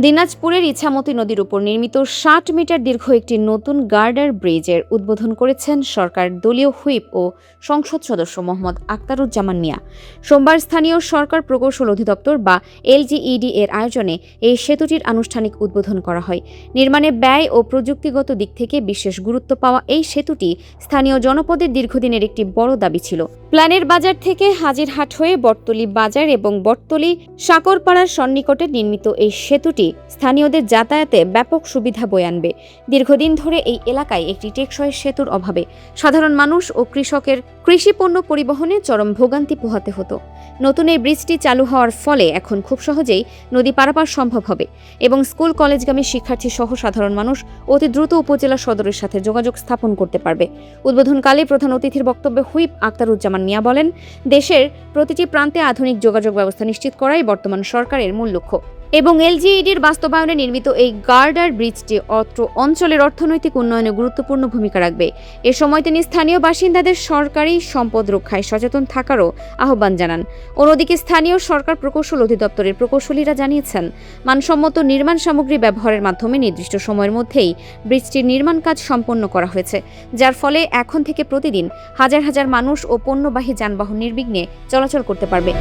দিনাজপুরের ইছামতি নদীর উপর নির্মিত ৬০ মিটার দীর্ঘ একটি নতুন গার্ডার ব্রিজের উদ্বোধন করেছেন সরকার দলীয় হুইপ ও সংসদ সদস্য মোহাম্মদ আখতারুজ্জামান মিয়া। সোমবার স্থানীয় সরকার প্রকৌশল অধিদপ্তর বা এলজিইডি এর আয়োজনে এই সেতুটির আনুষ্ঠানিক উদ্বোধন করা হয়। নির্মাণে ব্যয় ও প্রযুক্তিগত দিক থেকে বিশেষ গুরুত্ব পাওয়া এই সেতুটি স্থানীয় জনপদের দীর্ঘদিনের একটি বড় দাবি ছিল। প্ল্যানের বাজার থেকে হাজিরহাট হয়ে বটতলী বাজার এবং বটতলী সাকরপাড়ার সন্নিকটে নির্মিত এই সেতুটি স্থানীয়দের যাতায়াতে ব্যাপক সুবিধা বয়ে আনবে। দীর্ঘদিন ধরে এই এলাকায় একটি টেকসই সেতুর অভাবে সাধারণ মানুষ ও কৃষকের কৃষিপণ্য পরিবহনে চরম ভোগান্তি পোহাতে হতো। নতুন এই ব্রিজটি চালু হওয়ার ফলে এখন খুব সহজেই নদী পারাপার সম্ভব হবে এবং স্কুল কলেজগামী শিক্ষার্থী সহ সাধারণ মানুষ অতি দ্রুত উপজেলা সদরের সাথে যোগাযোগ স্থাপন করতে পারবে। উদ্বোধনকালে প্রধান অতিথির বক্তব্যে হুইপ আখতারুজ্জামান মিয়া বলেন, দেশের প্রতিটি প্রান্তে আধুনিক যোগাযোগ ব্যবস্থা নিশ্চিত করাই বর্তমান সরকারের মূল লক্ষ্য এবং এলজিইডির বাস্তবায়নে নির্মিত এই গার্ডার ব্রিজটি অত্র অঞ্চলের অর্থনৈতিক উন্নয়নে গুরুত্বপূর্ণ ভূমিকা রাখবে। এ সময় তিনি স্থানীয় বাসিন্দাদের সরকারি সম্পদ রক্ষায় সচেতন থাকারও আহ্বান জানান। অন্যদিকে স্থানীয় সরকার প্রকৌশল অধিদপ্তরের প্রকৌশলীরা জানিয়েছেন, মানসম্মত নির্মাণ সামগ্রী ব্যবহারের মাধ্যমে নির্দিষ্ট সময়ের মধ্যেই ব্রিজটির নির্মাণ কাজ সম্পন্ন করা হয়েছে, যার ফলে এখন থেকে প্রতিদিন হাজার হাজার মানুষ ও পণ্যবাহী যানবাহন নির্বিঘ্নে চলাচল করতে পারবে।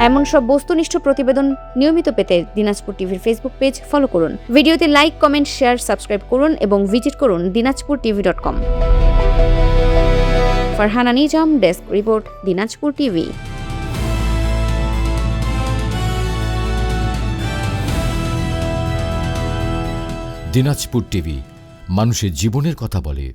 এমন সব বস্তুনিষ্ঠ প্রতিবেদন নিয়মিত পেতে দিনাজপুর টিভির ফেসবুক পেজ ফলো করুন। ভিডিওতে লাইক, কমেন্ট, শেয়ার, সাবস্ক্রাইব করুন এবং ভিজিট করুন dinajpurtv.com। Farhana Nizam, desk report, Dinajpur TV. Dinajpur TV মানুষের জীবনের কথা বলে।